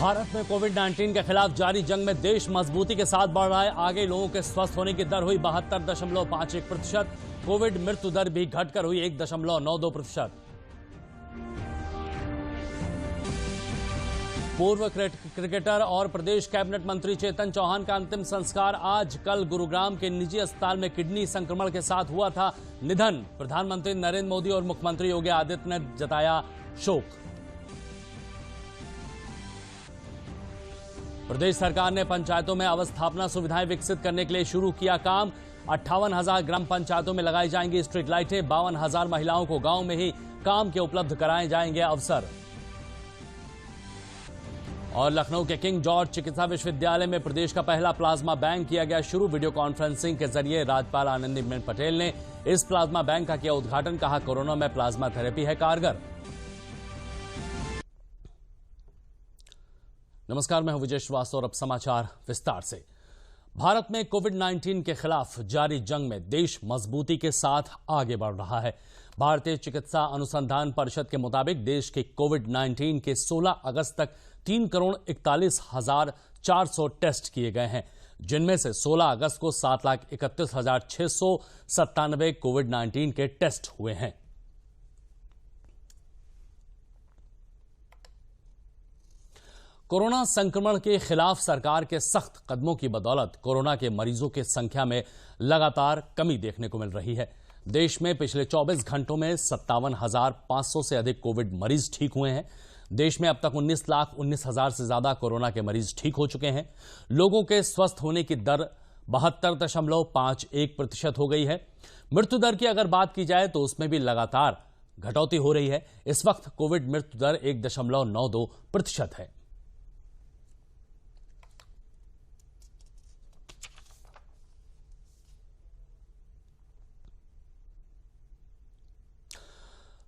भारत में कोविड-19 के खिलाफ जारी जंग में देश मजबूती के साथ बढ़ रहा है। आगे लोगों के स्वस्थ होने की दर हुई 72.51%। कोविड मृत्यु दर भी घटकर हुई 1.92%। पूर्व क्रिकेटर और प्रदेश कैबिनेट मंत्री चेतन चौहान का अंतिम संस्कार आज कल गुरुग्राम के निजी अस्पताल में किडनी संक्रमण के साथ हुआ था निधन। प्रधानमंत्री नरेंद्र मोदी और मुख्यमंत्री योगी आदित्यनाथ ने जताया शोक। प्रदेश सरकार ने पंचायतों में अवस्थापना सुविधाएं विकसित करने के लिए शुरू किया काम। 58,000 ग्राम पंचायतों में लगाई जाएंगी स्ट्रीट लाइटें। 52,000 महिलाओं को गांव में ही काम के उपलब्ध कराए जाएंगे अवसर। और लखनऊ के किंग जॉर्ज चिकित्सा विश्वविद्यालय में प्रदेश का पहला प्लाज्मा बैंक किया गया शुरू। वीडियो कॉन्फ्रेंसिंग के जरिए राज्यपाल आनंदीबेन पटेल ने इस प्लाज्मा बैंक का किया उद्घाटन। कहा, कोरोना में प्लाज्मा थेरेपी है कारगर। नमस्कार, मैं हूं विजय श्रीवास्तव और अब समाचार विस्तार से। भारत में कोविड-19 के खिलाफ जारी जंग में देश मजबूती के साथ आगे बढ़ रहा है। भारतीय चिकित्सा अनुसंधान परिषद के मुताबिक देश के कोविड-19 के 16 अगस्त तक 3,41,400 टेस्ट किए गए हैं, जिनमें से 16 अगस्त को 7,31,697 कोविड-19 के टेस्ट हुए हैं। कोरोना संक्रमण के खिलाफ सरकार के सख्त कदमों की बदौलत कोरोना के मरीजों की संख्या में लगातार कमी देखने को मिल रही है। देश में पिछले 24 घंटों में 57,500 से अधिक कोविड मरीज ठीक हुए हैं। देश में अब तक 19,19,000 से ज्यादा कोरोना के मरीज ठीक हो चुके हैं। लोगों के स्वस्थ होने की दर 72.51% हो गई है। मृत्यु दर की अगर बात की जाए तो उसमें भी लगातार घटौती हो रही है। इस वक्त कोविड मृत्यु दर 1.92% है।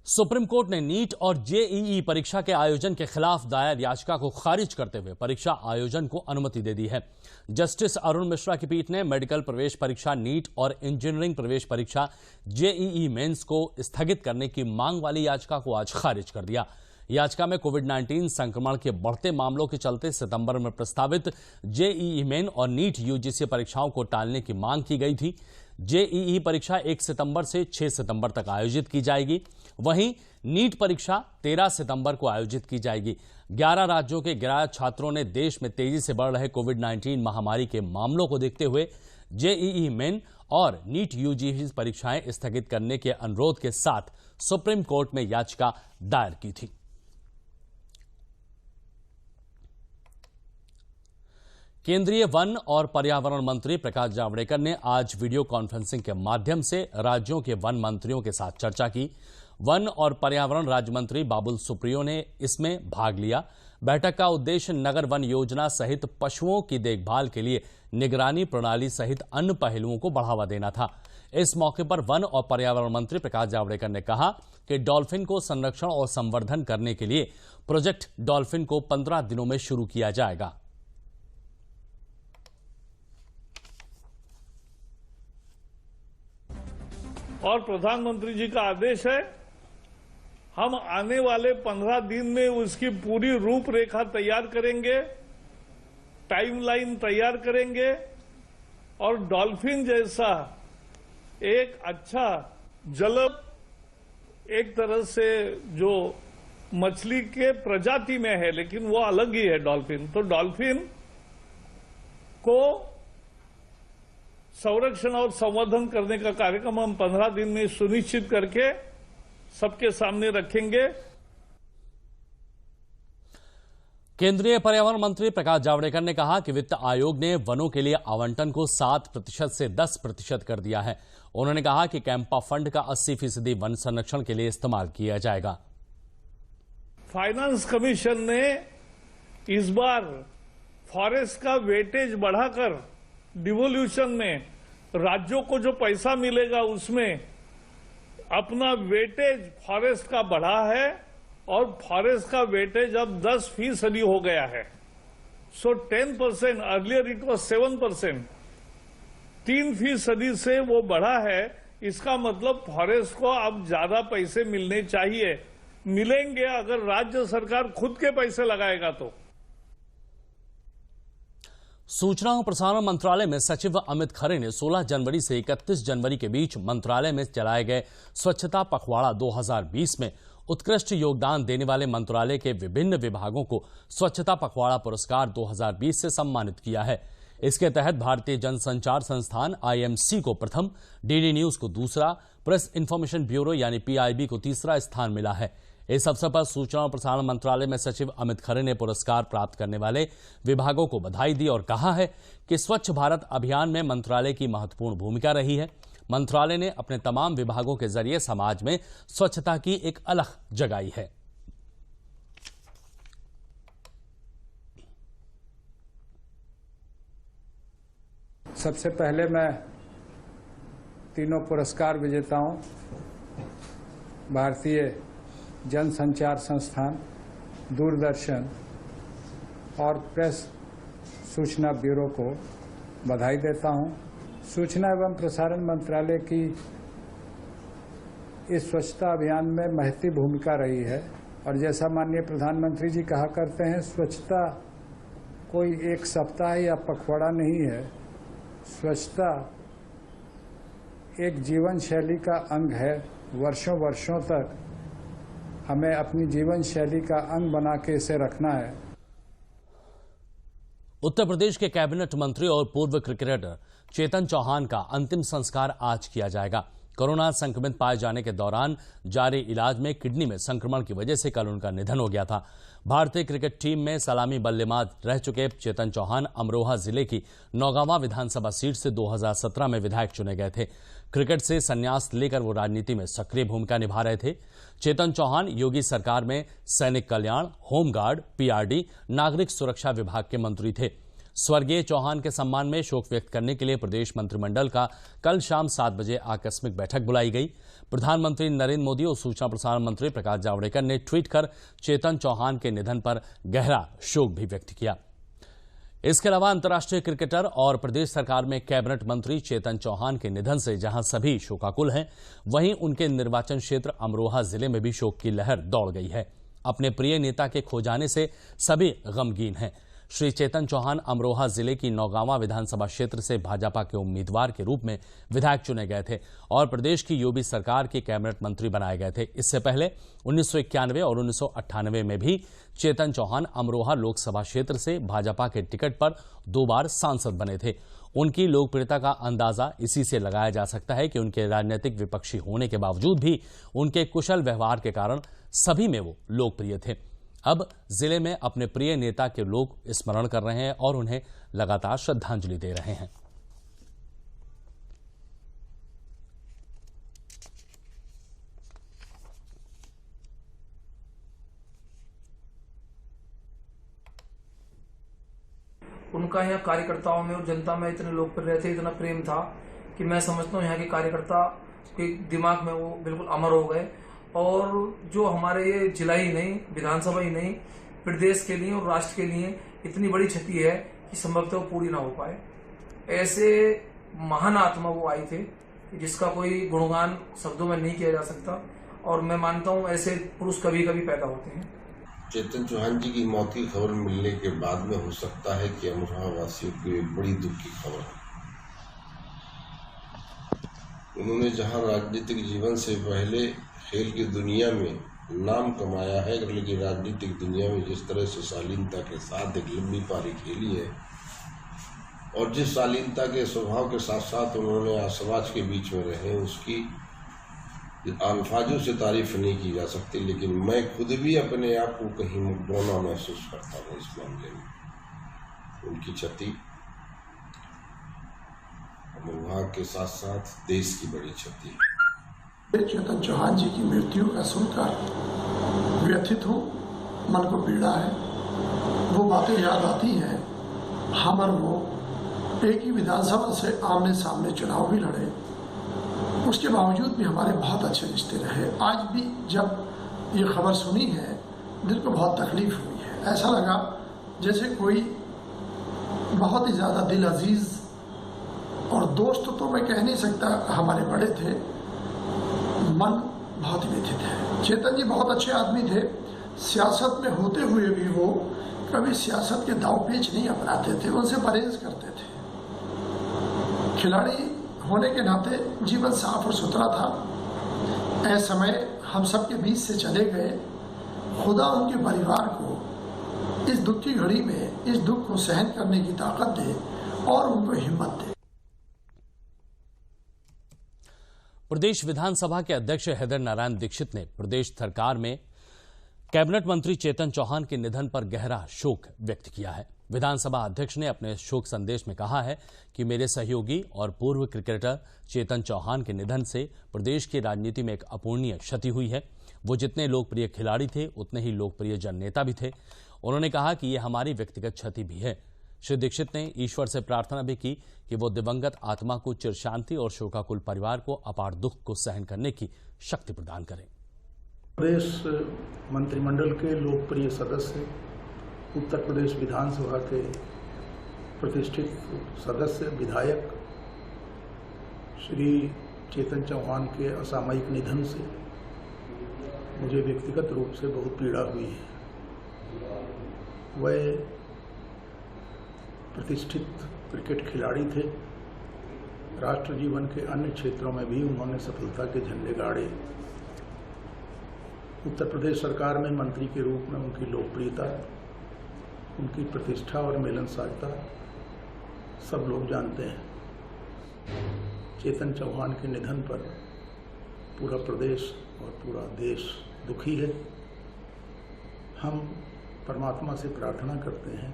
सुप्रीम कोर्ट ने नीट और जेईई परीक्षा के आयोजन के खिलाफ दायर याचिका को खारिज करते हुए परीक्षा आयोजन को अनुमति दे दी है। जस्टिस अरुण मिश्रा की पीठ ने मेडिकल प्रवेश परीक्षा नीट और इंजीनियरिंग प्रवेश परीक्षा जेईई मेंस को स्थगित करने की मांग वाली याचिका को आज खारिज कर दिया। याचिका में कोविड-19 संक्रमण के बढ़ते मामलों के चलते सितंबर में प्रस्तावित जेईई मेन और नीट यूजीसी परीक्षाओं को टालने की मांग की गई थी। जेईई परीक्षा 1 सितंबर से 6 सितंबर तक आयोजित की जाएगी। वहीं नीट परीक्षा 13 सितंबर को आयोजित की जाएगी। 11 राज्यों के 11 छात्रों ने देश में तेजी से बढ़ रहे कोविड-19 महामारी के मामलों को देखते हुए जेईई मेन और नीट यूजीसी परीक्षाएं स्थगित करने के अनुरोध के साथ सुप्रीम कोर्ट में याचिका दायर की थी। केंद्रीय वन और पर्यावरण मंत्री प्रकाश जावड़ेकर ने आज वीडियो कॉन्फ्रेंसिंग के माध्यम से राज्यों के वन मंत्रियों के साथ चर्चा की। वन और पर्यावरण राज्य मंत्री बाबुल सुप्रियो ने इसमें भाग लिया। बैठक का उद्देश्य नगर वन योजना सहित पशुओं की देखभाल के लिए निगरानी प्रणाली सहित अन्य पहलुओं को बढ़ावा देना था। इस मौके पर वन और पर्यावरण मंत्री प्रकाश जावड़ेकर ने कहा कि डॉल्फिन को संरक्षण और संवर्धन करने के लिए प्रोजेक्ट डॉल्फिन को 15 दिनों में शुरू किया जाएगा। और प्रधानमंत्री जी का आदेश है, हम आने वाले 15 दिन में उसकी पूरी रूपरेखा तैयार करेंगे, टाइमलाइन तैयार करेंगे और डॉल्फिन जैसा एक अच्छा जल, एक तरह से जो मछली के प्रजाति में है लेकिन वो अलग ही है डॉल्फिन, तो डॉल्फिन को संरक्षण और संवर्धन करने का कार्यक्रम हम 15 दिन में सुनिश्चित करके सबके सामने रखेंगे। केंद्रीय पर्यावरण मंत्री प्रकाश जावड़ेकर ने कहा कि वित्त आयोग ने वनों के लिए आवंटन को 7% से 10% कर दिया है। उन्होंने कहा कि कैंपा फंड का 80% वन संरक्षण के लिए इस्तेमाल किया जाएगा। फाइनेंस कमीशन ने इस बार फॉरेस्ट का वेटेज बढ़ाकर डिवोल्यूशन में राज्यों को जो पैसा मिलेगा उसमें अपना वेटेज फॉरेस्ट का बढ़ा है और फॉरेस्ट का वेटेज अब 10% हो गया है। सो 10%, अर्लियर इट वाज 7%, 3% से वो बढ़ा है। इसका मतलब फॉरेस्ट को अब ज्यादा पैसे मिलने चाहिए, मिलेंगे अगर राज्य सरकार खुद के पैसे लगाएगा तो। सूचना और प्रसारण मंत्रालय में सचिव अमित खरे ने 16 जनवरी से 31 जनवरी के बीच मंत्रालय में चलाए गए स्वच्छता पखवाड़ा 2020 में उत्कृष्ट योगदान देने वाले मंत्रालय के विभिन्न विभागों को स्वच्छता पखवाड़ा पुरस्कार 2020 से सम्मानित किया है। इसके तहत भारतीय जनसंचार संस्थान IMC को प्रथम, DD न्यूज को दूसरा, प्रेस इन्फॉर्मेशन ब्यूरो यानी PIB को तीसरा स्थान मिला है। इस अवसर पर सूचना और प्रसारण मंत्रालय में सचिव अमित खरे ने पुरस्कार प्राप्त करने वाले विभागों को बधाई दी और कहा है कि स्वच्छ भारत अभियान में मंत्रालय की महत्वपूर्ण भूमिका रही है। मंत्रालय ने अपने तमाम विभागों के जरिए समाज में स्वच्छता की एक अलख जगाई है। सबसे पहले मैं तीनों पुरस्कार विजेताओं भारतीय जनसंचार संस्थान, दूरदर्शन और प्रेस सूचना ब्यूरो को बधाई देता हूं। सूचना एवं प्रसारण मंत्रालय की इस स्वच्छता अभियान में महती भूमिका रही है और जैसा माननीय प्रधानमंत्री जी कहा करते हैं, स्वच्छता कोई एक सप्ताह या पखवाड़ा नहीं है। स्वच्छता एक जीवन शैली का अंग है। वर्षों वर्षों तक हमें अपनी जीवन शैली का अंग बना के इसे रखना है। उत्तर प्रदेश के कैबिनेट मंत्री और पूर्व क्रिकेटर चेतन चौहान का अंतिम संस्कार आज किया जाएगा। कोरोना संक्रमित पाए जाने के दौरान जारी इलाज में किडनी में संक्रमण की वजह से कल उनका निधन हो गया था। भारतीय क्रिकेट टीम में सलामी बल्लेबाज रह चुके चेतन चौहान अमरोहा जिले की नौगांवा विधानसभा सीट से 2017 में विधायक चुने गए थे। क्रिकेट से संन्यास लेकर वो राजनीति में सक्रिय भूमिका निभा रहे थे। चेतन चौहान योगी सरकार में सैनिक कल्याण, होमगार्ड, PRD, नागरिक सुरक्षा विभाग के मंत्री थे। स्वर्गीय चौहान के सम्मान में शोक व्यक्त करने के लिए प्रदेश मंत्रिमंडल का कल शाम 7 बजे आकस्मिक बैठक बुलाई गई। प्रधानमंत्री नरेंद्र मोदी और सूचना प्रसारण मंत्री प्रकाश जावड़ेकर ने ट्वीट कर चेतन चौहान के निधन पर गहरा शोक भी व्यक्त किया। इसके अलावा अंतर्राष्ट्रीय क्रिकेटर और प्रदेश सरकार में कैबिनेट मंत्री चेतन चौहान के निधन से जहां सभी शोकाकुल हैं, वहीं उनके निर्वाचन क्षेत्र अमरोहा जिले में भी शोक की लहर दौड़ गई है। अपने प्रिय नेता के खो जाने से सभी गमगीन हैं। श्री चेतन चौहान अमरोहा जिले की नौगांवा विधानसभा क्षेत्र से भाजपा के उम्मीदवार के रूप में विधायक चुने गए थे और प्रदेश की योगी सरकार के कैबिनेट मंत्री बनाए गए थे। इससे पहले 1991 और 1998 में भी चेतन चौहान अमरोहा लोकसभा क्षेत्र से भाजपा के टिकट पर 2 बार सांसद बने थे। उनकी लोकप्रियता का अंदाजा इसी से लगाया जा सकता है कि उनके राजनीतिक विपक्षी होने के बावजूद भी उनके कुशल व्यवहार के कारण सभी में वो लोकप्रिय थे। अब जिले में अपने प्रिय नेता के लोग स्मरण कर रहे हैं और उन्हें लगातार श्रद्धांजलि दे रहे हैं। उनका यहाँ कार्यकर्ताओं में और जनता में इतने लोकप्रिय थे, इतना प्रेम था कि मैं समझता हूँ यहाँ के कार्यकर्ता के दिमाग में वो बिल्कुल अमर हो गए। और जो हमारे ये जिला ही नहीं, विधानसभा ही नहीं, प्रदेश के लिए और राष्ट्र के लिए इतनी बड़ी क्षति है कि संभवतः वो पूरी ना हो पाए। ऐसे महान आत्मा वो आए थे जिसका कोई गुणगान शब्दों में नहीं किया जा सकता और मैं मानता हूँ ऐसे पुरुष कभी कभी पैदा होते हैं। चेतन चौहान जी की मौत की खबर मिलने के बाद में हो सकता है कि अमरोहा वासियों को एक बड़ी दुख की खबर है। उन्होंने जहां राजनीतिक जीवन से पहले खेल की दुनिया में नाम कमाया है, लेकिन राजनीतिक दुनिया में जिस तरह से शालीनता के साथ एक लंबी पारी खेली है और जिस शालीनता के स्वभाव के साथ साथ उन्होंने समाज के बीच में रहे, उसकी अल्फाजों से तारीफ नहीं की जा सकती। लेकिन मैं खुद भी अपने आप को कहीं मुकदौना महसूस करता हूँ इस मामले में। उनकी क्षति अमरोहा के साथ साथ देश की बड़ी क्षति है। चेतन चौहान जी की मृत्यु का सुनकर व्यथित हूँ, मन को पीड़ा है। वो बातें याद आती हैं हम और वो एक ही विधानसभा से आमने सामने चुनाव भी लड़े, उसके बावजूद भी हमारे बहुत अच्छे रिश्ते रहे। आज भी जब ये खबर सुनी है दिल को बहुत तकलीफ हुई है। ऐसा लगा जैसे कोई बहुत ही ज़्यादा दिल अजीज और दोस्त तो मैं कह नहीं सकता, हमारे बड़े थे, मन बहुत ही व्यथित है। चेतन जी बहुत अच्छे आदमी थे। सियासत में होते हुए भी वो कभी सियासत के दाव पेच नहीं अपनाते थे, उनसे परहेज करते थे। खिलाड़ी होने के नाते जीवन साफ और सुथरा था। ऐसे समय हम सबके बीच से चले गए। खुदा उनके परिवार को इस दुख की घड़ी में इस दुख को सहन करने की ताकत दे और उनको हिम्मत दे। प्रदेश विधानसभा के अध्यक्ष हृदय नारायण दीक्षित ने प्रदेश सरकार में कैबिनेट मंत्री चेतन चौहान के निधन पर गहरा शोक व्यक्त किया है। विधानसभा अध्यक्ष ने अपने शोक संदेश में कहा है कि मेरे सहयोगी और पूर्व क्रिकेटर चेतन चौहान के निधन से प्रदेश की राजनीति में एक अपूर्णीय क्षति हुई है। वो जितने लोकप्रिय खिलाड़ी थे उतने ही लोकप्रिय जननेता भी थे। उन्होंने कहा कि ये हमारी व्यक्तिगत क्षति भी है। श्री दीक्षित ने ईश्वर से प्रार्थना भी की कि वो दिवंगत आत्मा को चिर शांति और शोकाकुल परिवार को अपार दुख को सहन करने की शक्ति प्रदान करें। प्रदेश मंत्रिमंडल के लोकप्रिय सदस्य, उत्तर प्रदेश विधानसभा के प्रतिष्ठित सदस्य विधायक श्री चेतन चौहान के असामयिक निधन से मुझे व्यक्तिगत रूप से बहुत पीड़ा हुई है। वह प्रतिष्ठित क्रिकेट खिलाड़ी थे। राष्ट्र जीवन के अन्य क्षेत्रों में भी उन्होंने सफलता के झंडे गाड़े। उत्तर प्रदेश सरकार में मंत्री के रूप में उनकी लोकप्रियता, उनकी प्रतिष्ठा और मिलनसारता सब लोग जानते हैं। चेतन चौहान के निधन पर पूरा प्रदेश और पूरा देश दुखी है। हम परमात्मा से प्रार्थना करते हैं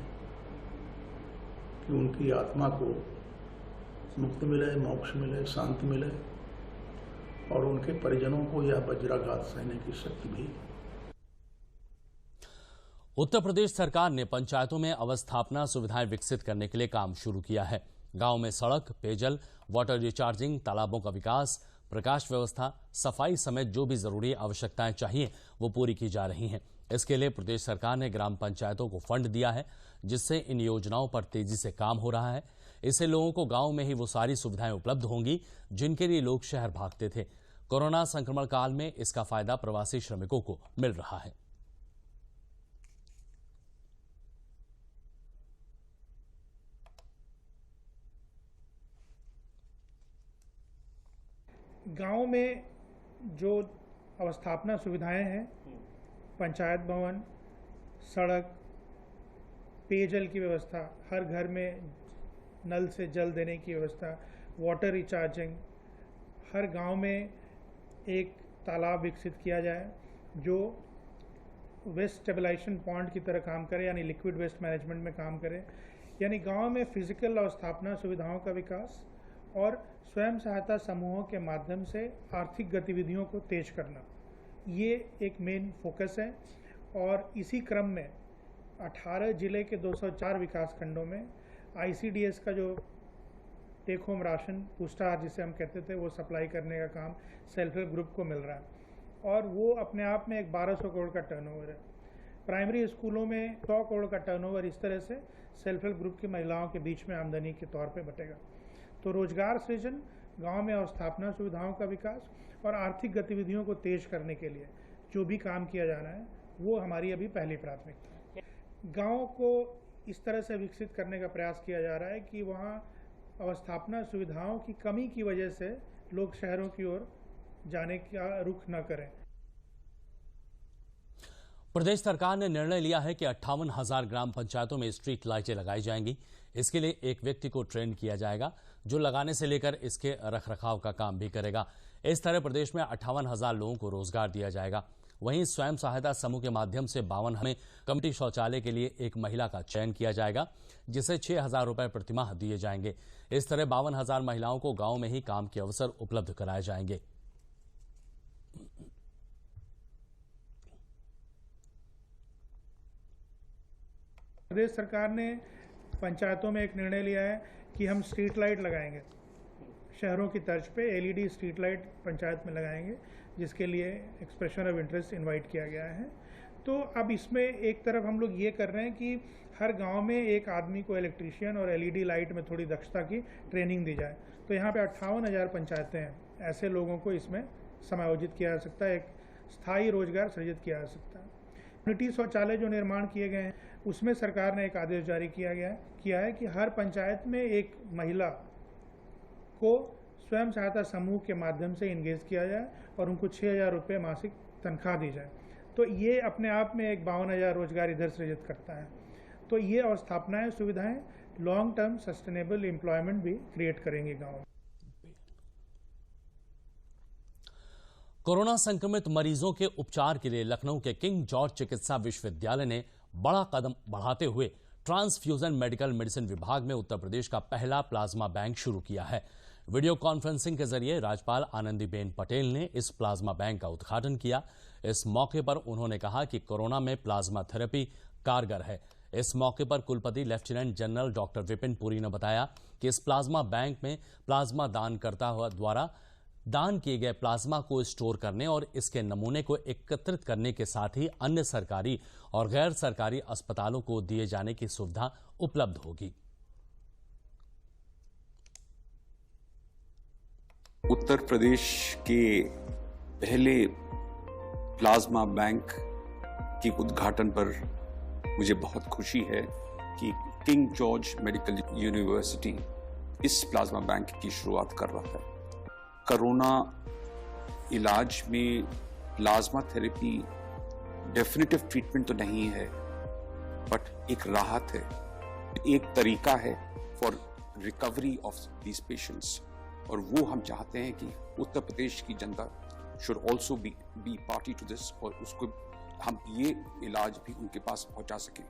कि उनकी आत्मा को मुक्ति मिले, मोक्ष मिले, शांति मिले और उनके परिजनों को यह वज्राघात सहने की शक्ति भी। उत्तर प्रदेश सरकार ने पंचायतों में अवस्थापना सुविधाएं विकसित करने के लिए काम शुरू किया है। गांव में सड़क, पेयजल, वाटर रिचार्जिंग, तालाबों का विकास, प्रकाश व्यवस्था, सफाई समेत जो भी जरूरी आवश्यकताएं चाहिए वो पूरी की जा रही हैं। इसके लिए प्रदेश सरकार ने ग्राम पंचायतों को फंड दिया है, जिससे इन योजनाओं पर तेजी से काम हो रहा है। इससे लोगों को गांव में ही वो सारी सुविधाएं उपलब्ध होंगी जिनके लिए लोग शहर भागते थे। कोरोना संक्रमण काल में इसका फायदा प्रवासी श्रमिकों को मिल रहा है। गांव में जो अवस्थापना सुविधाएं हैं, पंचायत भवन, सड़क, पेयजल की व्यवस्था, हर घर में नल से जल देने की व्यवस्था, वाटर रिचार्जिंग, हर गांव में एक तालाब विकसित किया जाए जो वेस्ट स्टेबलाइजेशन पॉइंट की तरह काम करे, यानी लिक्विड वेस्ट मैनेजमेंट में काम करे। यानी गांव में फिजिकल अवस्थापना सुविधाओं का विकास और स्वयं सहायता समूहों के माध्यम से आर्थिक गतिविधियों को तेज करना, ये एक मेन फोकस है। और इसी क्रम में 18 जिले के 204 विकास खंडों में ICDS का जो टेक होम राशन पुष्टाहार जिसे हम कहते थे वो सप्लाई करने का काम सेल्फ हेल्प ग्रुप को मिल रहा है और वो अपने आप में एक 1200 करोड़ का टर्नओवर है। प्राइमरी स्कूलों में 100 करोड़ का टर्नओवर इस तरह से सेल्फ हेल्प ग्रुप की महिलाओं के बीच में आमदनी के तौर पे बटेगा। तो रोजगार सृजन, गांव में अवस्थापना सुविधाओं का विकास और आर्थिक गतिविधियों को तेज करने के लिए जो भी काम किया जाना है वो हमारी अभी पहली प्राथमिकता है। गाँव को इस तरह से विकसित करने का प्रयास किया जा रहा है कि वहाँ अवस्थापना सुविधाओं की कमी की वजह से लोग शहरों की ओर जाने का रुख न करें। प्रदेश सरकार ने निर्णय लिया है कि 58,000 ग्राम पंचायतों में स्ट्रीट लाइटें लगाई जाएंगी। इसके लिए एक व्यक्ति को ट्रेन किया जाएगा जो लगाने से लेकर इसके रखरखाव का काम भी करेगा। इस तरह प्रदेश में 58,000 लोगों को रोजगार दिया जाएगा। वहीं स्वयं सहायता समूह के माध्यम से 52 में कम्युनिटी शौचालय के लिए एक महिला का चयन किया जाएगा जिसे 6,000 रुपए प्रतिमाह दिए जाएंगे। इस तरह 52,000 महिलाओं को गांव में ही काम के अवसर उपलब्ध कराए जाएंगे। प्रदेश सरकार ने पंचायतों में एक निर्णय लिया है कि हम स्ट्रीट लाइट लगाएंगे, शहरों की तर्ज पे LED स्ट्रीट लाइट पंचायत में लगाएंगे, जिसके लिए एक्सप्रेशन ऑफ इंटरेस्ट इनवाइट किया गया है। तो अब इसमें एक तरफ हम लोग ये कर रहे हैं कि हर गांव में एक आदमी को इलेक्ट्रीशियन और LED लाइट में थोड़ी दक्षता की ट्रेनिंग दी जाए। तो यहाँ पे 58,000 पंचायतें हैं, ऐसे लोगों को इसमें समायोजित किया जा सकता है, एक स्थायी रोजगार सृजित किया जा सकता है। कम्युनिटी शौचालय जो निर्माण किए गए हैं उसमें सरकार ने एक आदेश जारी किया है कि हर पंचायत में एक महिला को स्वयं सहायता समूह के माध्यम से इंगेज किया जाए और उनको 6,000 रुपये मासिक तनख्वाह दी जाए। तो ये अपने आप में एक 52,000 रोजगार इधर सृजित करता है। तो ये अवस्थापनाएं, सुविधाएं लॉन्ग टर्म सस्टेनेबल एम्प्लॉयमेंट भी क्रिएट करेंगे गाँव में। कोरोना संक्रमित मरीजों के उपचार के लिए लखनऊ के किंग जॉर्ज चिकित्सा विश्वविद्यालय ने बड़ा कदम बढ़ाते हुए ट्रांसफ्यूजन मेडिकल मेडिसिन विभाग में उत्तर प्रदेश का पहला प्लाज्मा बैंक शुरू किया है। वीडियो कॉन्फ्रेंसिंग के जरिए राज्यपाल आनंदीबेन पटेल ने इस प्लाज्मा बैंक का उद्घाटन किया। इस मौके पर उन्होंने कहा कि कोरोना में प्लाज्मा थेरेपी कारगर है। इस मौके पर कुलपति lieutenant general doctor Vipin Puri ने बताया कि इस प्लाज्मा बैंक में प्लाज्मा दानकर्ता द्वारा दान किए गए प्लाज्मा को स्टोर करने और इसके नमूने को एकत्रित करने के साथ ही अन्य सरकारी और गैर सरकारी अस्पतालों को दिए जाने की सुविधा उपलब्ध होगी। उत्तर प्रदेश के पहले प्लाज्मा बैंक के उद्घाटन पर मुझे बहुत खुशी है कि किंग जॉर्ज मेडिकल यूनिवर्सिटी इस प्लाज्मा बैंक की शुरुआत कर रहा है। कोरोना इलाज में प्लाज्मा थेरेपी डेफिनेटिव ट्रीटमेंट तो नहीं है, बट एक राहत है, एक तरीका है for recovery of these patients. और वो हम चाहते हैं कि उत्तर प्रदेश की जनता should also be party to this, और उसको हम ये इलाज भी उनके पास पहुंचा सकें।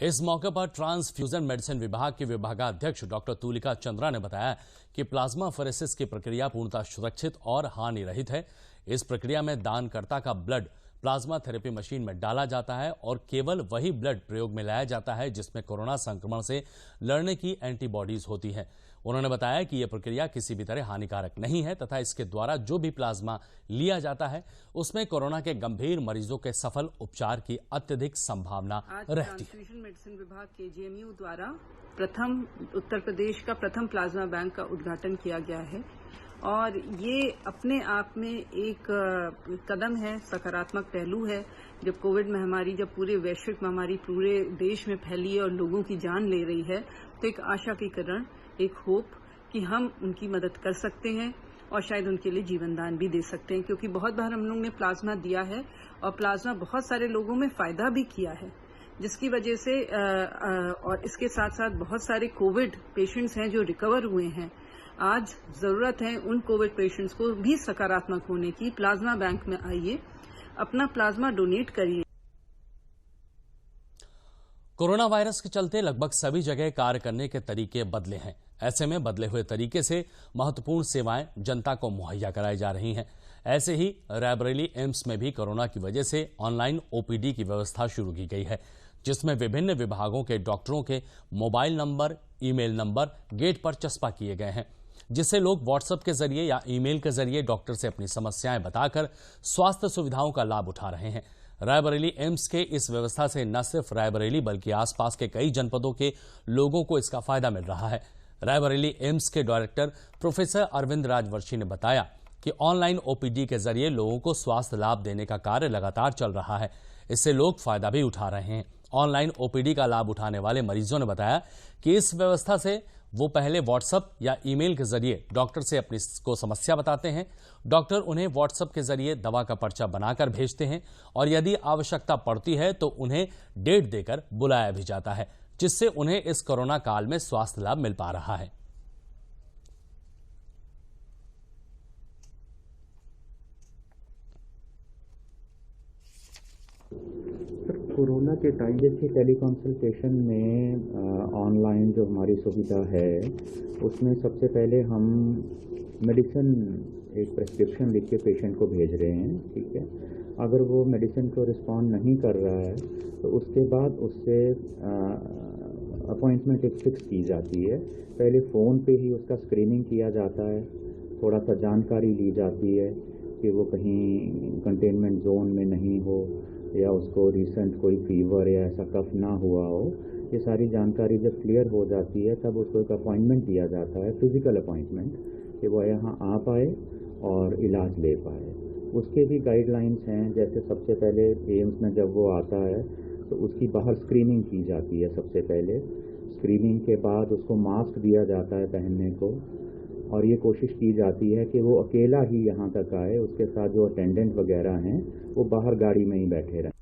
इस मौके पर ट्रांसफ्यूजन मेडिसिन विभाग के विभागाध्यक्ष डॉक्टर तुलिका चंद्रा ने बताया कि प्लाज्मा फेरेसिस की प्रक्रिया पूर्णतः सुरक्षित और हानि रहित है। इस प्रक्रिया में दानकर्ता का ब्लड प्लाज्मा थेरेपी मशीन में डाला जाता है और केवल वही ब्लड प्रयोग में लाया जाता है जिसमें कोरोना संक्रमण से लड़ने की एंटीबॉडीज होती है। उन्होंने बताया कि यह प्रक्रिया किसी भी तरह हानिकारक नहीं है तथा इसके द्वारा जो भी प्लाज्मा लिया जाता है उसमें कोरोना के गंभीर मरीजों के सफल उपचार की अत्यधिक संभावना रहती है। ट्रांसफ्यूजन मेडिसिन विभाग के जेएमयू द्वारा उत्तर प्रदेश का प्रथम प्लाज्मा बैंक का उद्घाटन किया गया है और ये अपने आप में एक कदम है, सकारात्मक पहलू है। जब कोविड महामारी, जब पूरे वैश्विक महामारी पूरे देश में फैली है और लोगों की जान ले रही है, तो एक आशा की किरण, एक होप कि हम उनकी मदद कर सकते हैं और शायद उनके लिए जीवन दान भी दे सकते हैं, क्योंकि बहुत बार हम लोग ने प्लाज्मा दिया है और प्लाज्मा बहुत सारे लोगों में फायदा भी किया है, जिसकी वजह से और इसके साथ साथ बहुत सारे कोविड पेशेंट्स हैं जो रिकवर हुए हैं। आज जरूरत है उन कोविड पेशेंट्स को भी सकारात्मक होने की। प्लाज्मा बैंक में आइए, अपना प्लाज्मा डोनेट करिए। कोरोना वायरस के चलते लगभग सभी जगह कार्य करने के तरीके बदले हैं। ऐसे में बदले हुए तरीके से महत्वपूर्ण सेवाएं जनता को मुहैया कराई जा रही हैं। ऐसे ही रायबरेली एम्स में भी कोरोना की वजह से ऑनलाइन ओपीडी की व्यवस्था शुरू की गई है, जिसमें विभिन्न विभागों के डॉक्टरों के mobile number, email number gate पर चस्पा किए गए हैं, जिससे लोग व्हाट्सएप के जरिए या ईमेल के जरिए डॉक्टर से अपनी समस्याएं बताकर स्वास्थ्य सुविधाओं का लाभ उठा रहे हैं। रायबरेली एम्स के इस व्यवस्था से न सिर्फ रायबरेली बल्कि आसपास के कई जनपदों के लोगों को इसका फायदा मिल रहा है। रायबरेली एम्स के डायरेक्टर प्रोफेसर अरविंद राजवंशी ने बताया कि ऑनलाइन ओपीडी के जरिए लोगों को स्वास्थ्य लाभ देने का कार्य लगातार चल रहा है। इससे लोग फायदा भी उठा रहे हैं। ऑनलाइन ओपीडी का लाभ उठाने वाले मरीजों ने बताया कि इस व्यवस्था से वो पहले व्हाट्सएप या ईमेल के जरिए डॉक्टर से अपनी को समस्या बताते हैं। डॉक्टर उन्हें व्हाट्सएप के जरिए दवा का पर्चा बनाकर भेजते हैं और यदि आवश्यकता पड़ती है तो उन्हें डेट देकर बुलाया भी जाता है, जिससे उन्हें इस कोरोना काल में स्वास्थ्य लाभ मिल पा रहा है। कोरोना के टाइम जैसे टेली कंसल्टेशन में ऑनलाइन जो हमारी सुविधा है उसमें सबसे पहले हम मेडिसिन एक प्रेस्क्रिप्शन लिख के पेशेंट को भेज रहे हैं, ठीक है। अगर वो मेडिसिन को रिस्पॉन्ड नहीं कर रहा है तो उसके बाद उससे अपॉइंटमेंट एक फिक्स की जाती है। पहले फ़ोन पे ही उसका स्क्रीनिंग किया जाता है, थोड़ा सा जानकारी ली जाती है कि वो कहीं कंटेनमेंट जोन में नहीं हो या उसको रिसेंट कोई फीवर या ऐसा कफ ना हुआ हो। ये सारी जानकारी जब क्लियर हो जाती है तब उसको एक अपॉइंटमेंट दिया जाता है, फिजिकल अपॉइंटमेंट, कि वो यहाँ आ पाए और इलाज ले पाए। उसके भी गाइडलाइंस हैं। जैसे सबसे पहले एम्स में जब वो आता है तो उसकी बाहर स्क्रीनिंग की जाती है। सबसे पहले स्क्रीनिंग के बाद उसको मास्क दिया जाता है पहनने को, और ये कोशिश की जाती है कि वो अकेला ही यहाँ तक आए, उसके साथ जो अटेंडेंट वगैरह हैं वो बाहर गाड़ी में ही बैठे रहें।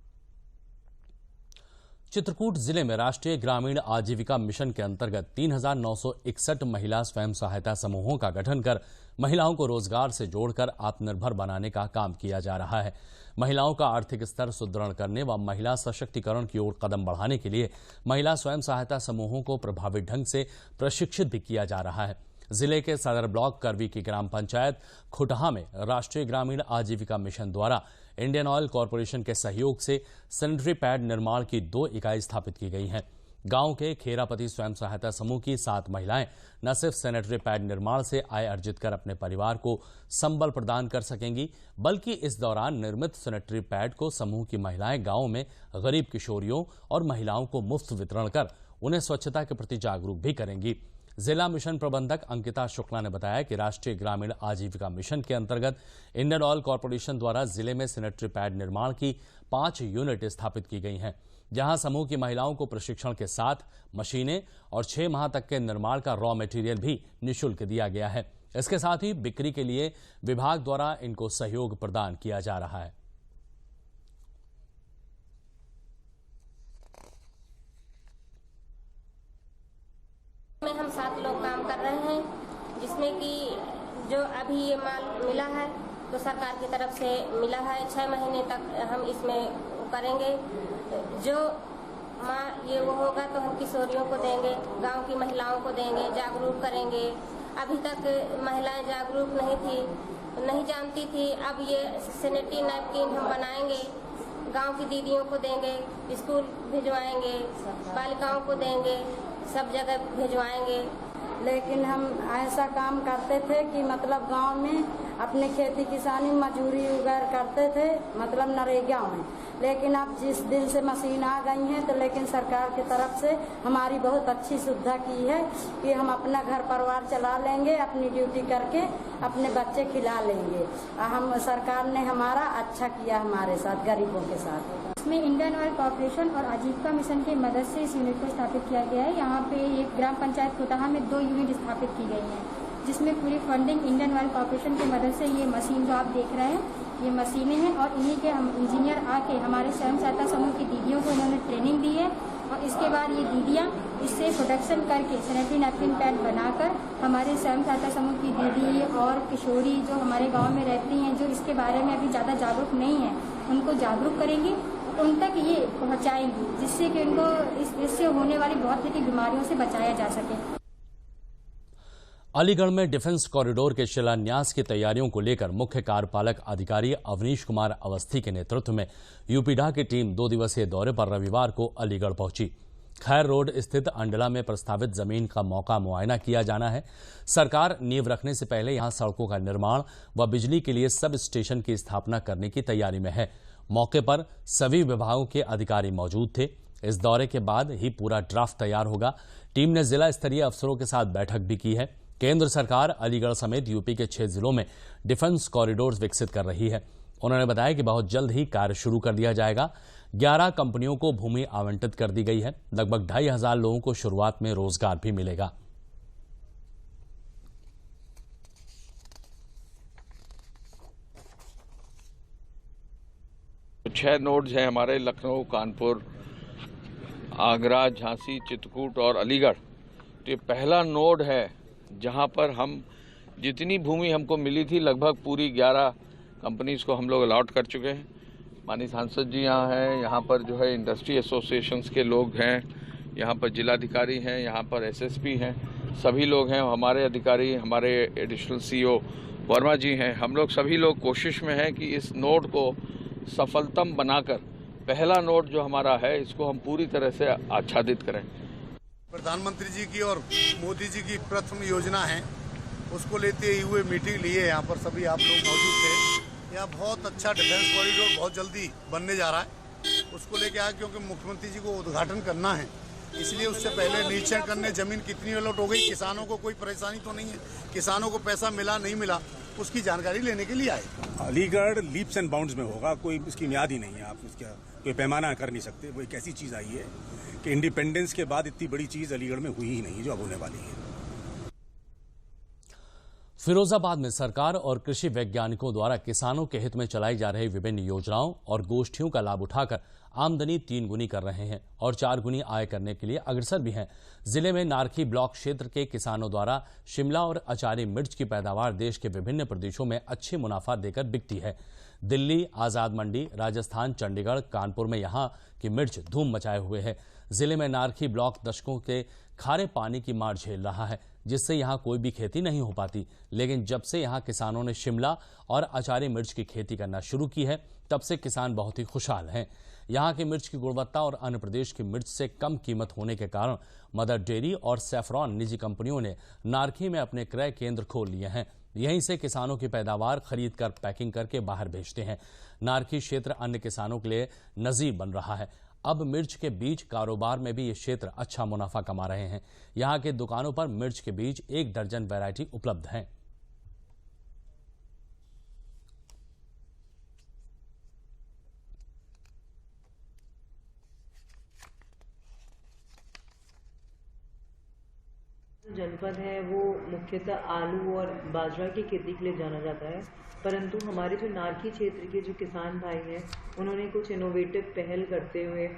चित्रकूट जिले में राष्ट्रीय ग्रामीण आजीविका मिशन के अंतर्गत 3,961 महिला स्वयं सहायता समूहों का गठन कर महिलाओं को रोजगार से जोड़कर आत्मनिर्भर बनाने का काम किया जा रहा है। महिलाओं का आर्थिक स्तर सुदृढ़ करने व महिला सशक्तिकरण की ओर कदम बढ़ाने के लिए महिला स्वयं सहायता समूहों को प्रभावी ढंग से प्रशिक्षित भी किया जा रहा है। जिले के सदर ब्लॉक करवी की ग्राम पंचायत खुटहा में राष्ट्रीय ग्रामीण आजीविका मिशन द्वारा इंडियन ऑयल कॉरपोरेशन के सहयोग से सैनिटरी पैड निर्माण की 2 इकाई स्थापित की गई हैं। गांव के खेरापति स्वयं सहायता समूह की 7 महिलाएं न सिर्फ सैनिटरी पैड निर्माण से आय अर्जित कर अपने परिवार को संबल प्रदान कर सकेंगी, बल्कि इस दौरान निर्मित सैनिटरी पैड को समूह की महिलाएं गांव में गरीब किशोरियों और महिलाओं को मुफ्त वितरण कर उन्हें स्वच्छता के प्रति जागरूक भी करेंगी। जिला मिशन प्रबंधक अंकिता शुक्ला ने बताया कि राष्ट्रीय ग्रामीण आजीविका मिशन के अंतर्गत इंडियन ऑयल कॉरपोरेशन द्वारा जिले में सैनिटरी पैड निर्माण की 5 यूनिट स्थापित की गई हैं, जहां समूह की महिलाओं को प्रशिक्षण के साथ मशीनें और 6 माह तक के निर्माण का रॉ मटेरियल भी निःशुल्क दिया गया है। इसके साथ ही बिक्री के लिए विभाग द्वारा इनको सहयोग प्रदान किया जा रहा है। में हम 7 लोग काम कर रहे हैं, जिसमें कि जो अभी ये माल मिला है तो सरकार की तरफ से मिला है। 6 महीने तक हम इसमें करेंगे। जो ये वो होगा तो हम किशोरियों को देंगे, गांव की महिलाओं को देंगे, जागरूक करेंगे। अभी तक महिलाएं जागरूक नहीं थी, नहीं जानती थी। अब ये सैनिटरी नैपकिन हम बनाएंगे, गांव की दीदियों को देंगे, स्कूल भिजवाएंगे, बालिकाओं को देंगे, सब जगह भिजवाएंगे। लेकिन हम ऐसा काम करते थे कि मतलब गांव में अपने खेती किसानी मजदूरी वगैरह करते थे, मतलब नरेगा में। लेकिन अब जिस दिन से मशीन आ गई हैं तो लेकिन सरकार की तरफ से हमारी बहुत अच्छी सुविधा की है कि हम अपना घर परिवार चला लेंगे, अपनी ड्यूटी करके अपने बच्चे खिला लेंगे। हम सरकार ने हमारा अच्छा किया हमारे साथ, गरीबों के साथ। इसमें इंडियन ऑयल कॉरपोरेशन और आजीविका मिशन की मदद से इस यूनिट को स्थापित किया गया है। यहाँ पे एक ग्राम पंचायत खुटहा में 2 यूनिट स्थापित की गई हैं, जिसमें पूरी फंडिंग इंडियन ऑयल कॉरपोरेशन की मदद से ये मशीन जो आप देख रहे हैं ये मशीनें हैं, और इन्हीं के हम इंजीनियर आके हमारे स्वयं सहायता समूह की दीदियों को उन्होंने ट्रेनिंग दी है, और इसके बाद ये दीदियाँ इससे प्रोडक्शन करके सैनिटरी नैपकिन पैड बनाकर हमारे स्वयं सहायता समूह की दीदी और किशोरी जो हमारे गाँव में रहती हैं, जो इसके बारे में अभी ज़्यादा जागरूक नहीं है, उनको जागरूक करेंगी, उन तक ये पहुंचाएंगी, जिससे कि उनको इससे होने वाली बहुत सी बीमारियों से बचाया जा सके। अलीगढ़ में डिफेंस कॉरिडोर के शिलान्यास की तैयारियों को लेकर मुख्य कार्यपालक अधिकारी अवनीश कुमार अवस्थी के नेतृत्व में यूपीडा की टीम 2 दिवसीय दौरे पर रविवार को अलीगढ़ पहुंची। खैर रोड स्थित अंडला में प्रस्तावित जमीन का मौका मुआयना किया जाना है। सरकार नींव रखने से पहले यहां सड़कों का निर्माण व बिजली के लिए सब स्टेशन की स्थापना करने की तैयारी में है। मौके पर सभी विभागों के अधिकारी मौजूद थे। इस दौरे के बाद ही पूरा ड्राफ्ट तैयार होगा। टीम ने जिला स्तरीय अफसरों के साथ बैठक भी की है। केंद्र सरकार अलीगढ़ समेत यूपी के 6 जिलों में डिफेंस कॉरिडोर विकसित कर रही है। उन्होंने बताया कि बहुत जल्द ही कार्य शुरू कर दिया जाएगा। 11 कंपनियों को भूमि आवंटित कर दी गई है। लगभग 2,500 लोगों को शुरुआत में रोजगार भी मिलेगा। तो 6 नोड्स हैं हमारे, लखनऊ, कानपुर, आगरा, झांसी, चित्रकूट और अलीगढ़। तो ये पहला नोड है जहां पर हम जितनी भूमि हमको मिली थी लगभग पूरी 11 कंपनीज को हम लोग अलॉट कर चुके हैं। माननीय सांसद जी यहाँ हैं, यहाँ पर जो है इंडस्ट्री एसोसिएशंस के लोग हैं, यहाँ पर जिलाधिकारी हैं, यहाँ पर एसएसपी हैं, सभी लोग हैं। हमारे अधिकारी, हमारे एडिशनल सीईओ वर्मा जी हैं। हम लोग सभी लोग कोशिश में हैं कि इस नोड को सफलतम बनाकर पहला नोड जो हमारा है इसको हम पूरी तरह से आच्छादित करें। प्रधानमंत्री जी की और मोदी जी की प्रथम योजना है, उसको लेते हुए मीटिंग लिए यहाँ पर सभी आप लोग मौजूद थे। यहाँ बहुत अच्छा डिफेंस कॉरिडोर बहुत जल्दी बनने जा रहा है। उसको लेके आया क्योंकि मुख्यमंत्री जी को उद्घाटन करना है, इसलिए उससे पहले निरीक्षण करने जमीन कितनी अलॉट हो गई, किसानों को कोई परेशानी तो नहीं है, किसानों को पैसा मिला नहीं मिला, उसकी जानकारी लेने के लिए आए। अलीगढ़ लीप्स एंड बाउंड्स में होगा, कोई इसकी म्याद ही नहीं है, आप इसका कोई पैमाना कर नहीं सकते। वो एक ऐसी चीज़ आई है कि इंडिपेंडेंस के बाद इतनी बड़ी चीज़ अलीगढ़ में हुई ही नहीं जो अब होने वाली है। फिरोजाबाद में सरकार और कृषि वैज्ञानिकों द्वारा किसानों के हित में चलाई जा रही विभिन्न योजनाओं और गोष्ठियों का लाभ उठाकर आमदनी 3 गुनी कर रहे हैं और 4 गुनी आय करने के लिए अग्रसर भी हैं। जिले में नारखी ब्लॉक क्षेत्र के किसानों द्वारा शिमला और अचारी मिर्च की पैदावार देश के विभिन्न प्रदेशों में अच्छे मुनाफा देकर बिकती है। दिल्ली, आजाद मंडी, राजस्थान, चंडीगढ़, कानपुर में यहां की मिर्च धूम मचाए हुए है। जिले में नारखी ब्लॉक दशकों के खारे पानी की मार झेल रहा है, जिससे यहां कोई भी खेती नहीं हो पाती। लेकिन जब से यहां किसानों ने शिमला और अचारी मिर्च की खेती करना शुरू की है, तब से किसान बहुत ही खुशहाल हैं। यहां की मिर्च की गुणवत्ता और अन्य प्रदेश की मिर्च से कम कीमत होने के कारण मदर डेयरी और सैफरॉन निजी कंपनियों ने नारखी में अपने क्रय केंद्र खोल लिए हैं। यहीं से किसानों की पैदावार खरीद कर पैकिंग करके बाहर भेजते हैं। नारखी क्षेत्र अन्य किसानों के लिए नजीर बन रहा है। अब मिर्च के बीज कारोबार में भी ये क्षेत्र अच्छा मुनाफा कमा रहे हैं। यहां के दुकानों पर मिर्च के बीज 1 दर्जन वैरायटी उपलब्ध हैं। जनपद है वो मुख्यतः आलू और बाजरा की खेती के लिए जाना जाता है, परंतु हमारे जो नारखी क्षेत्र के जो किसान भाई हैं उन्होंने कुछ इनोवेटिव पहल करते हुए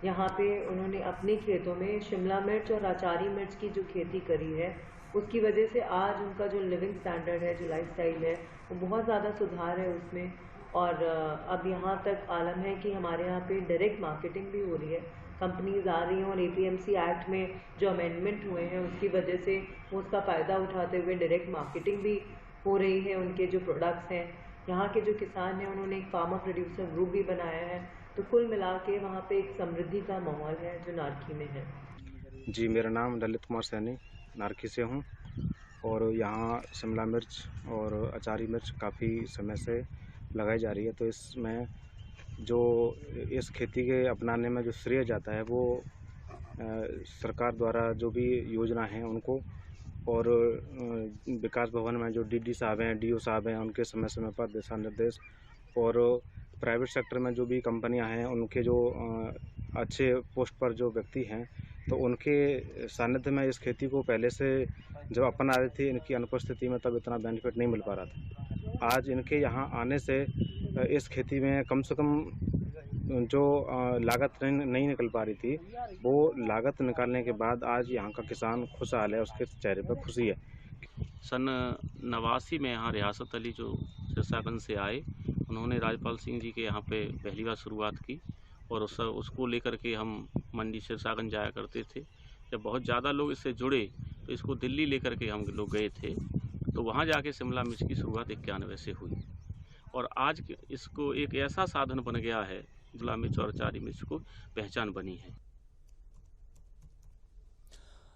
यहाँ पे उन्होंने अपने खेतों में शिमला मिर्च और अचारी मिर्च की जो खेती करी है, उसकी वजह से आज उनका जो लिविंग स्टैंडर्ड है, जो लाइफस्टाइल है, वो बहुत ज़्यादा सुधार है उसमें। और अब यहाँ तक आलम है कि हमारे यहाँ पे डायरेक्ट मार्केटिंग भी हो रही है, कंपनीज आ रही हैं और APMC एक्ट में जो अमेंडमेंट हुए हैं उसकी वजह से वो उसका फ़ायदा उठाते हुए डायरेक्ट मार्केटिंग भी हो रही है उनके जो प्रोडक्ट्स हैं। यहाँ के जो किसान हैं उन्होंने एक फार्मर प्रोड्यूसर ग्रुप भी बनाया है, तो कुल मिला के वहाँ पे एक समृद्धि का माहौल है जो नारखी में है। जी, मेरा नाम ललित कुमार सैनी, नारखी से हूँ और यहाँ शिमला मिर्च और अचारी मिर्च काफ़ी समय से लगाई जा रही है। तो इसमें जो इस खेती के अपनाने में जो श्रेय जाता है वो सरकार द्वारा जो भी योजना है उनको, और विकास भवन में जो DD साहब हैं, DO साहब हैं, उनके समय समय पर दिशा निर्देश, और प्राइवेट सेक्टर में जो भी कंपनियां हैं उनके जो अच्छे पोस्ट पर जो व्यक्ति हैं, तो उनके सानिध्य में इस खेती को पहले से जब अपना रहे थे, इनकी अनुपस्थिति में तब इतना बेनिफिट नहीं मिल पा रहा था। आज इनके यहाँ आने से इस खेती में कम से कम जो लागत नहीं निकल पा रही थी, वो लागत निकालने के बाद आज यहाँ का किसान खुशहाल है, उसके चेहरे पर खुशी है। सन 89 में यहाँ रियासत अली जो सिरसागंज से आए, उन्होंने राजपाल सिंह जी के यहाँ पे पहली बार शुरुआत की और उसको लेकर के हम मंडी सिरसागंज जाया करते थे। जब बहुत ज़्यादा लोग इससे जुड़े तो इसको दिल्ली लेकर के हम लोग गए थे, तो वहाँ जाके शिमला मिर्च की शुरुआत 91 से हुई और आज इसको एक ऐसा साधन बन गया है, शिमला मिर्च और अचारी मिर्च को पहचान बनी है।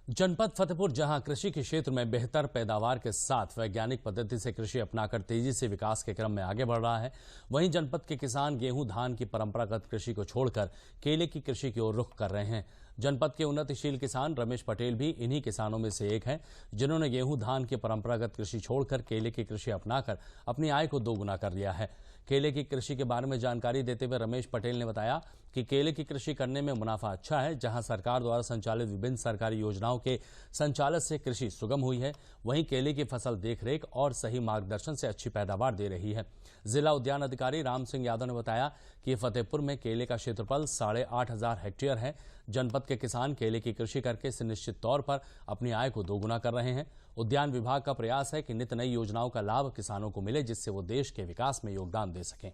जनपद फतेहपुर जहां कृषि के क्षेत्र में बेहतर पैदावार के साथ वैज्ञानिक पद्धति से कृषि अपनाकर तेजी से विकास के क्रम में आगे बढ़ रहा है, वहीं जनपद के किसान गेहूं धान की परंपरागत कृषि को छोड़कर केले की कृषि की ओर रुख कर रहे हैं। जनपद के उन्नतिशील किसान रमेश पटेल भी इन्हीं किसानों में से एक हैं, जिन्होंने गेहूं धान की परंपरागत कृषि छोड़कर केले की कृषि अपनाकर अपनी आय को दोगुना कर लिया है। केले की कृषि के बारे में जानकारी देते हुए रमेश पटेल ने बताया कि केले की कृषि करने में मुनाफा अच्छा है। जहां सरकार द्वारा संचालित विभिन्न सरकारी योजनाओं के संचालन से कृषि सुगम हुई है, वहीं केले की फसल देखरेख और सही मार्गदर्शन से अच्छी पैदावार दे रही है। जिला उद्यान अधिकारी राम सिंह यादव ने बताया कि फतेहपुर में केले का क्षेत्रफल 8,500 हेक्टेयर है। जनपद के किसान केले की कृषि करके सुनिश्चित तौर पर अपनी आय को दोगुना कर रहे हैं। उद्यान विभाग का प्रयास है कि नित नई योजनाओं का लाभ किसानों को मिले, जिससे वो देश के विकास में योगदान दे सकें।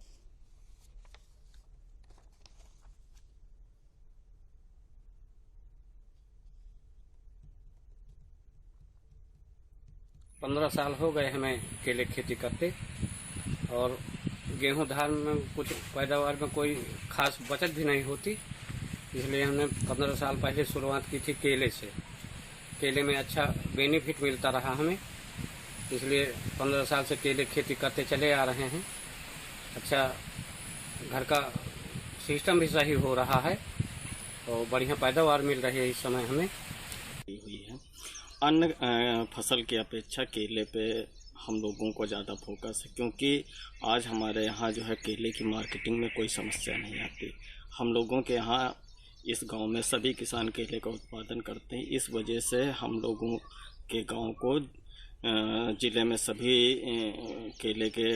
पंद्रह साल हो गए हमें केले की खेती करते, और गेहूं धान में कुछ पैदावार में कोई खास बचत भी नहीं होती, इसलिए हमने 15 साल पहले शुरुआत की थी केले से। केले में अच्छा बेनिफिट मिलता रहा हमें, इसलिए 15 साल से केले खेती करते चले आ रहे हैं। अच्छा, घर का सिस्टम भी सही हो रहा है और बढ़िया पैदावार मिल रही है इस समय हमें। हुई है। अन्य फसल की अपेक्षा केले पे हम लोगों को ज़्यादा फोकस है, क्योंकि आज हमारे यहाँ जो है केले की मार्केटिंग में कोई समस्या नहीं आती। हम लोगों के यहाँ इस गांव में सभी किसान केले का उत्पादन करते हैं। इस वजह से हम लोगों के गांव को ज़िले में सभी केले के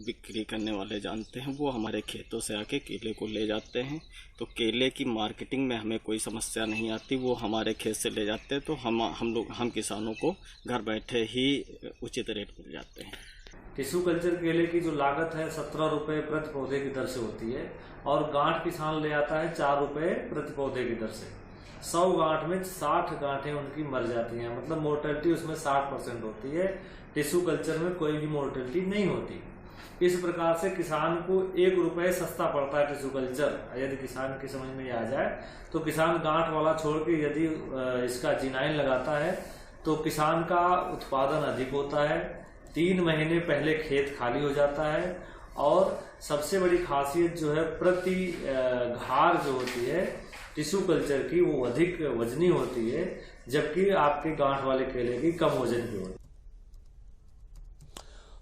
बिक्री करने वाले जानते हैं। वो हमारे खेतों से आके केले को ले जाते हैं, तो केले की मार्केटिंग में हमें कोई समस्या नहीं आती। वो हमारे खेत से ले जाते हैं तो हम किसानों को घर बैठे ही उचित रेट मिल जाते हैं। टिश्यू कल्चर केले की जो लागत है 17 रुपये प्रति पौधे की दर से होती है और गांठ किसान ले आता है 4 रुपये प्रति पौधे की दर से। 100 गांठ में 60 गांठें उनकी मर जाती हैं, मतलब मोर्टेलिटी उसमें 60% होती है। टिश्यू कल्चर में कोई भी मोर्टेलिटी नहीं होती। इस प्रकार से किसान को 1 रुपये सस्ता पड़ता है टिश्यू कल्चर। यदि किसान की समझ में आ जाए तो किसान गांठ वाला छोड़ के यदि इसका जिनाइन लगाता है तो किसान का उत्पादन अधिक होता है। 3 महीने पहले खेत खाली हो जाता है और सबसे बड़ी खासियत जो है प्रति घार जो होती है टिश्यू कल्चर की वो अधिक वजनी होती है, जबकि आपके गांठ वाले केले की कम वजन की होती है।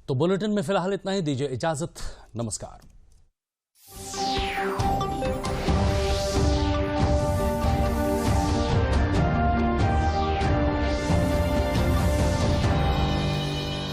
तो बुलेटिन में फिलहाल इतना ही, दीजिए इजाजत, नमस्कार।